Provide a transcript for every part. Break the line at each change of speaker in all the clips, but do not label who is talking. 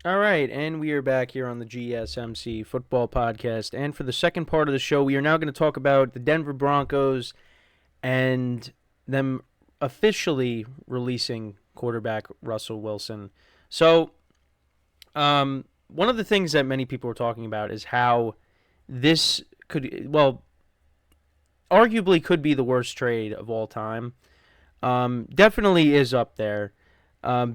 All right, and we are back here on the GSMC football podcast. And for the second part of the show, we are now going to talk about the Denver Broncos and them officially releasing quarterback Russell Wilson. So, one of the things that many people were talking about is how this arguably could be the worst trade of all time. Definitely is up there.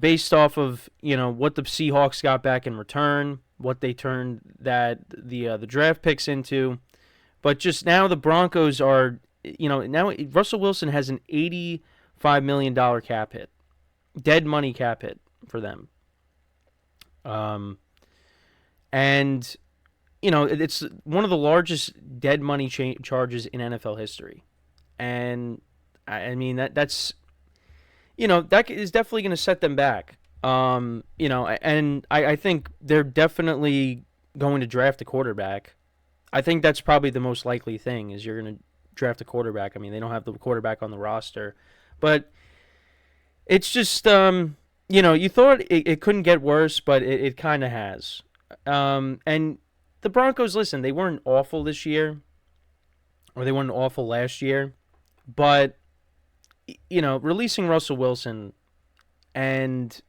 Based off of what the Seahawks got back in return, what they turned the draft picks into, but just now the Broncos are now Russell Wilson has an $85 million cap hit, dead money cap hit for them, and it's one of the largest dead money charges in NFL history, and I mean that's that is definitely going to set them back. And I think they're definitely going to draft a quarterback. I think that's probably the most likely thing is you're going to draft a quarterback. I mean, they don't have the quarterback on the roster, but it's just you thought it couldn't get worse, but it kind of has. And the Broncos, listen, they weren't awful this year, or they weren't awful last year, but releasing Russell Wilson and,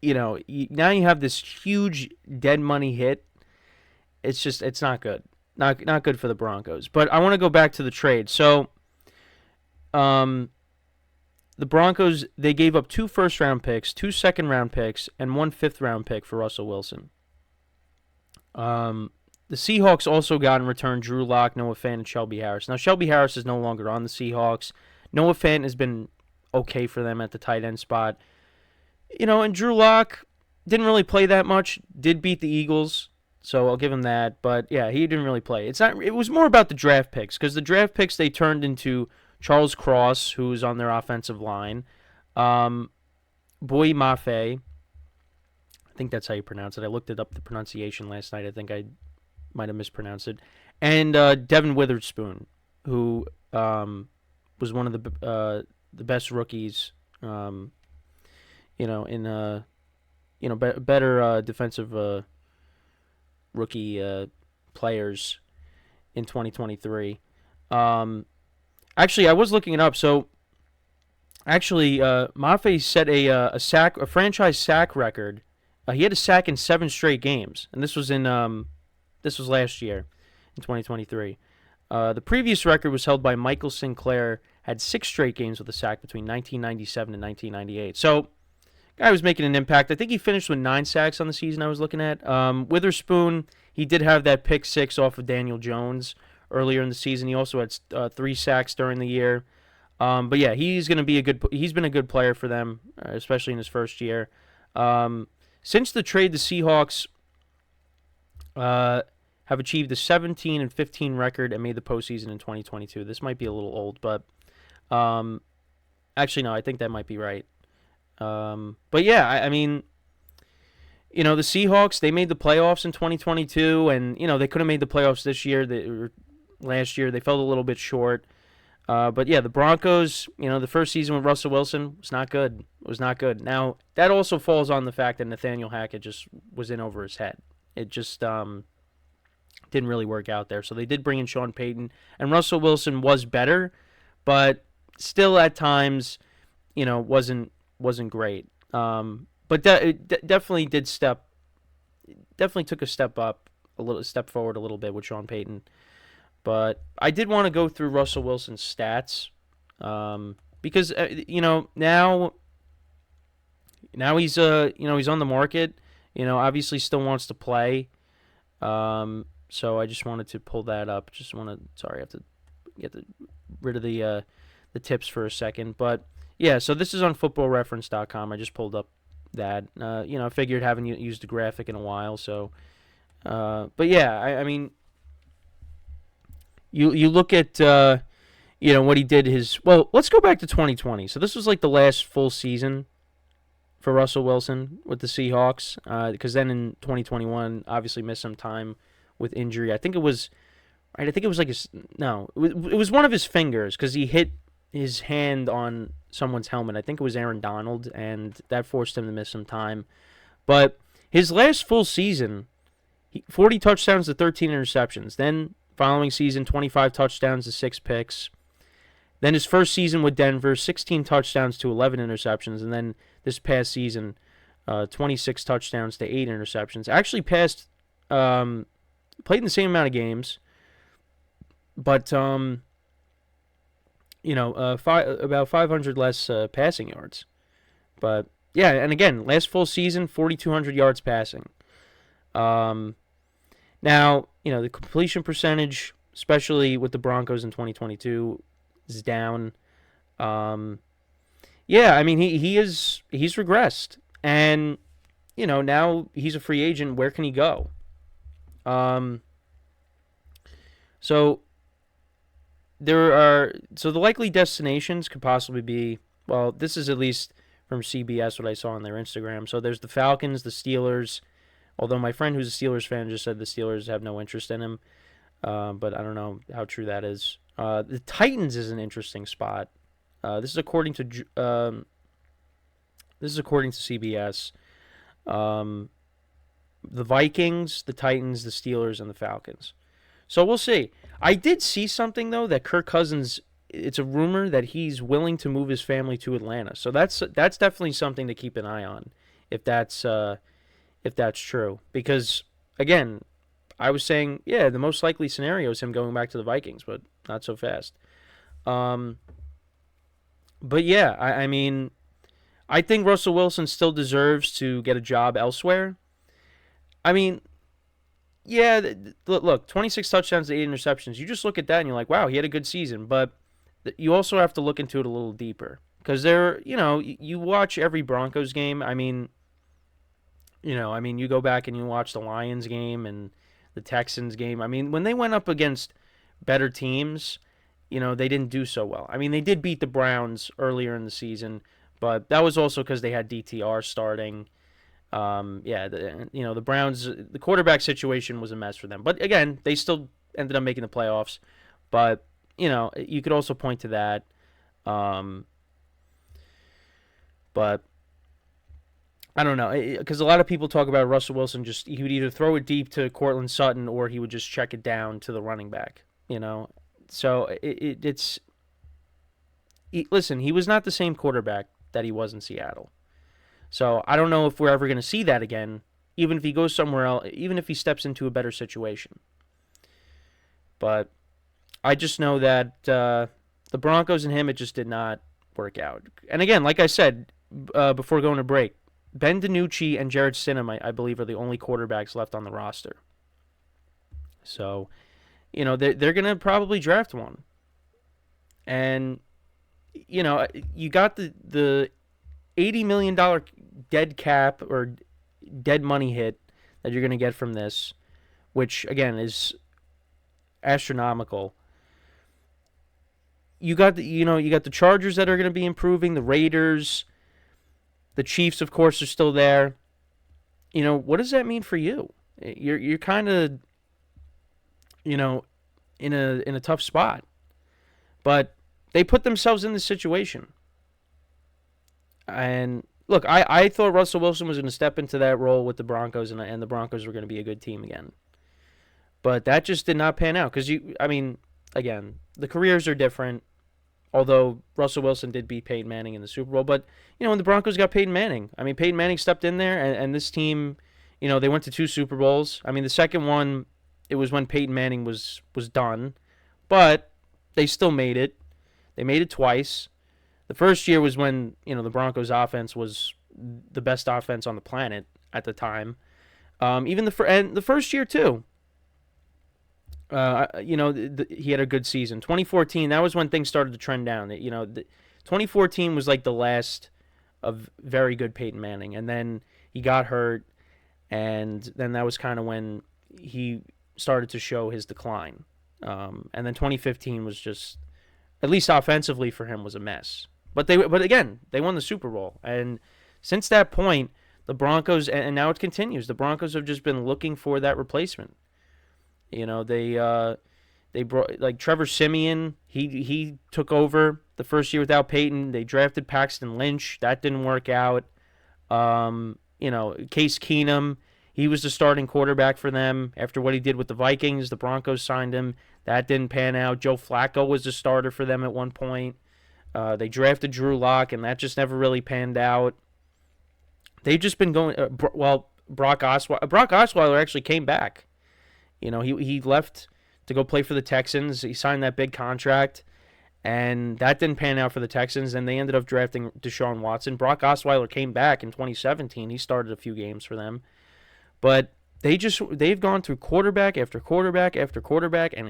now you have this huge dead money hit. It's not good. Not good for the Broncos. But I want to go back to the trade. So, the Broncos, they gave up 2 first-round picks, 2 second-round picks, and 1 fifth-round pick for Russell Wilson. The Seahawks also got in return Drew Lock, Noah Fant, and Shelby Harris. Now, Shelby Harris is no longer on the Seahawks. Noah Fant has been okay for them at the tight end spot. And Drew Lock didn't really play that much. Did beat the Eagles, so I'll give him that. But yeah, he didn't really play. It was more about the draft picks, because the draft picks they turned into Charles Cross, who was on their offensive line, Boy Mafe. I think that's how you pronounce it. I looked it up the pronunciation last night. I think I might have mispronounced it. And Devin Witherspoon, who was one of the best rookies, in better defensive rookie players in 2023. Actually, I was looking it up. So, actually, Mafe set a franchise sack record. He had a sack in 7 straight games, and this was last year, in 2023. The previous record was held by Michael Sinclair, had 6 straight games with a sack between 1997 and 1998. So, guy was making an impact. I think he finished with 9 sacks on the season I was looking at. Witherspoon, he did have that pick 6 off of Daniel Jones earlier in the season. He also had 3 sacks during the year. But yeah, he's been a good player for them, especially in his first year. Since the trade, the Seahawks have achieved a 17-15 record and made the postseason in 2022. This might be a little old, but actually no, I think that might be right. But yeah, I mean, the Seahawks, they made the playoffs in 2022, and they could have made the playoffs this year. Last year they fell a little bit short. But yeah, the Broncos, the first season with Russell Wilson was not good. It was not good. Now, that also falls on the fact that Nathaniel Hackett just was in over his head. It just didn't really work out there. So they did bring in Sean Payton, and Russell Wilson was better, but still at times, wasn't great. But it definitely definitely took a step forward a little bit with Sean Payton. But I did want to go through Russell Wilson's stats, because now he's he's on the market. Obviously still wants to play. So I just wanted to pull that up. I have to get rid of the tips for a second. But yeah, so this is on footballreference.com. I just pulled up that. I figured haven't used the graphic in a while. So, but yeah, I mean. You look at what he did let's go back to 2020. So this was like the last full season for Russell Wilson with the Seahawks, because then in 2021 obviously missed some time with injury. I think it was like it was one of his fingers, because he hit his hand on someone's helmet. I think it was Aaron Donald, and that forced him to miss some time. But His last full season, 40 touchdowns to 13 interceptions. Then following season, 25 touchdowns to 6 picks. Then his first season with Denver, 16 touchdowns to 11 interceptions. And then this past season, 26 touchdowns to 8 interceptions. Actually played in the same amount of games, but about 500 less passing yards. But yeah, and again, last full season, 4,200 yards passing. Now, the completion percentage, especially with the Broncos in 2022, is down. He's regressed, and now he's a free agent. Where can he go? So the likely destinations could possibly be, well, this is at least from CBS what I saw on their Instagram. So there's the Falcons, the Steelers. Although my friend who's a Steelers fan just said the Steelers have no interest in him, but I don't know how true that is. The Titans is an interesting spot. This is according to CBS. The Vikings, the Titans, the Steelers, and the Falcons. So we'll see. I did see something though that Kirk Cousins. It's a rumor that he's willing to move his family to Atlanta. So that's definitely something to keep an eye on, if that's true. Because again, I was saying, yeah, the most likely scenario is him going back to the Vikings, but not so fast. But yeah, I think Russell Wilson still deserves to get a job elsewhere. Yeah, look, 26 touchdowns to 8 interceptions. You just look at that and you're like, wow, he had a good season. But you also have to look into it a little deeper. Because you watch every Broncos game. You go back and you watch the Lions game and the Texans game. When they went up against better teams, they didn't do so well. They did beat the Browns earlier in the season, but that was also because they had DTR starting. The Browns, the quarterback situation was a mess for them. But again, they still ended up making the playoffs. But, you could also point to that. But I don't know, because a lot of people talk about Russell Wilson. He would either throw it deep to Cortland Sutton or he would just check it down to the running back. So listen, he was not the same quarterback that he was in Seattle. So I don't know if we're ever going to see that again, even if he goes somewhere else, even if he steps into a better situation. But I just know that the Broncos and him, it just did not work out. And again, like I said before going to break, Ben DiNucci and Jared Stidham, I believe, are the only quarterbacks left on the roster. So, they're going to probably draft one. And, you got the $80 million dead cap or dead money hit that you're going to get from this, which, again, is astronomical. You got the Chargers that are going to be improving, the Raiders. The Chiefs, of course, are still there. What does that mean for you? You're kind of, in a tough spot. But they put themselves in this situation. And look, I thought Russell Wilson was going to step into that role with the Broncos, and the Broncos were going to be a good team again. But that just did not pan out because again, the careers are different. Although Russell Wilson did beat Peyton Manning in the Super Bowl. But, when the Broncos got Peyton Manning, Peyton Manning stepped in there, and this team, they went to 2 Super Bowls. The second one, it was when Peyton Manning was done. But they still made it. They made it twice. The first year was when, the Broncos offense was the best offense on the planet at the time. Even the first year, too. He had a good season. 2014, that was when things started to trend down. 2014 was like the last of very good Peyton Manning, and then he got hurt, and then that was kind of when he started to show his decline. And then 2015 was just, at least offensively for him, was a mess. But again, they won the Super Bowl, and since that point, the Broncos, and now it continues. The Broncos have just been looking for that replacement. They brought, like, Trevor Siemian. He took over the first year without Peyton. They drafted Paxton Lynch. That didn't work out. Case Keenum, he was the starting quarterback for them. After what he did with the Vikings, the Broncos signed him. That didn't pan out. Joe Flacco was the starter for them at one point. They drafted Drew Lock, and that just never really panned out. They've just been going. Brock Osweiler actually came back. He left to go play for the Texans. He signed that big contract, and that didn't pan out for the Texans, and they ended up drafting Deshaun Watson. Brock Osweiler came back in 2017. He started a few games for them. But they've gone through quarterback after quarterback after quarterback, and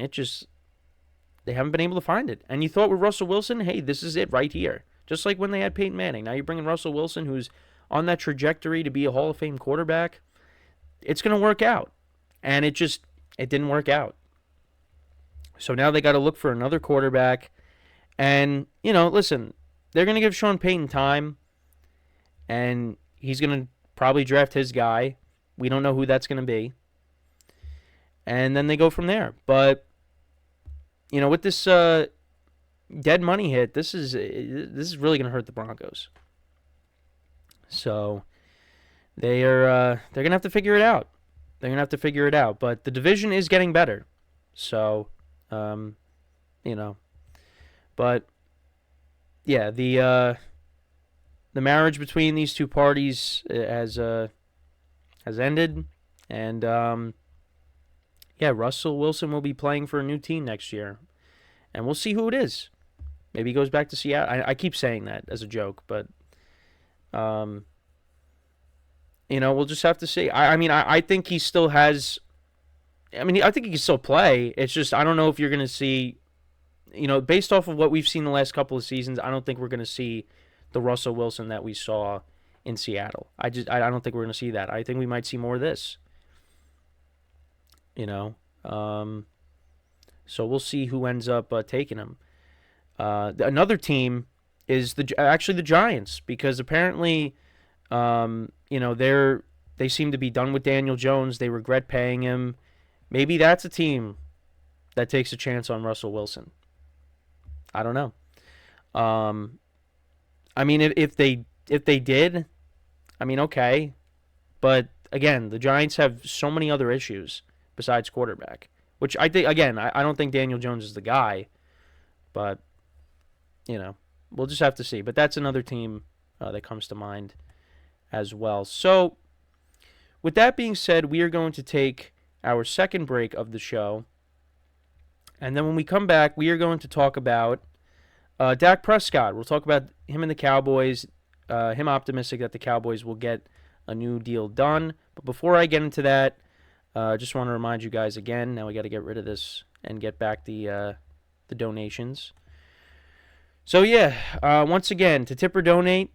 they haven't been able to find it. And you thought with Russell Wilson, hey, this is it right here. Just like when they had Peyton Manning. Now you're bringing Russell Wilson, who's on that trajectory to be a Hall of Fame quarterback. It's going to work out. And it didn't work out. So now they got to look for another quarterback. And, listen, they're going to give Sean Payton time. And he's going to probably draft his guy. We don't know who that's going to be. And then they go from there. But, with this dead money hit, this is really going to hurt the Broncos. So they're going to have to figure it out. But the division is getting better. So, But, yeah, the marriage between these two parties has ended, and Russell Wilson will be playing for a new team next year, and we'll see who it is. Maybe he goes back to Seattle. I keep saying that as a joke, but we'll just have to see. I think he still has. I think he can still play. It's just I don't know if you're going to see, based off of what we've seen the last couple of seasons. I don't think we're going to see the Russell Wilson that we saw in Seattle. I don't think we're going to see that. I think we might see more of this. So we'll see who ends up taking him. Another team is actually the Giants, because apparently, they seem to be done with Daniel Jones. They regret paying him. Maybe that's a team that takes a chance on Russell Wilson. I don't know. If they did, okay. But again, the Giants have so many other issues besides quarterback, which I think, again, I don't think Daniel Jones is the guy, but, we'll just have to see. But that's another team that comes to mind as well. So, with that being said, we are going to take our second break of the show. And then when we come back, we are going to talk about Dak Prescott. We'll talk about him and the Cowboys, him optimistic that the Cowboys will get a new deal done. But before I get into that, I just want to remind you guys again, now we got to get rid of this and get back the donations. So once again, to tip or donate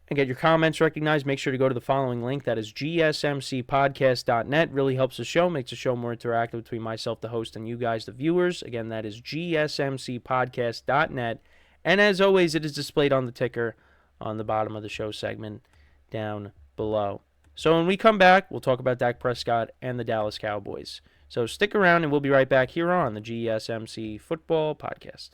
and get your comments recognized, make sure to go to the following link. That is gsmcspodcast.net. Really helps the show, makes the show more interactive between myself, the host, and you guys, the viewers. Again, that is gsmcspodcast.net. And as always, it is displayed on the ticker on the bottom of the show segment down below. So when we come back, we'll talk about Dak Prescott and the Dallas Cowboys. So stick around, and we'll be right back here on the GSMC Football Podcast.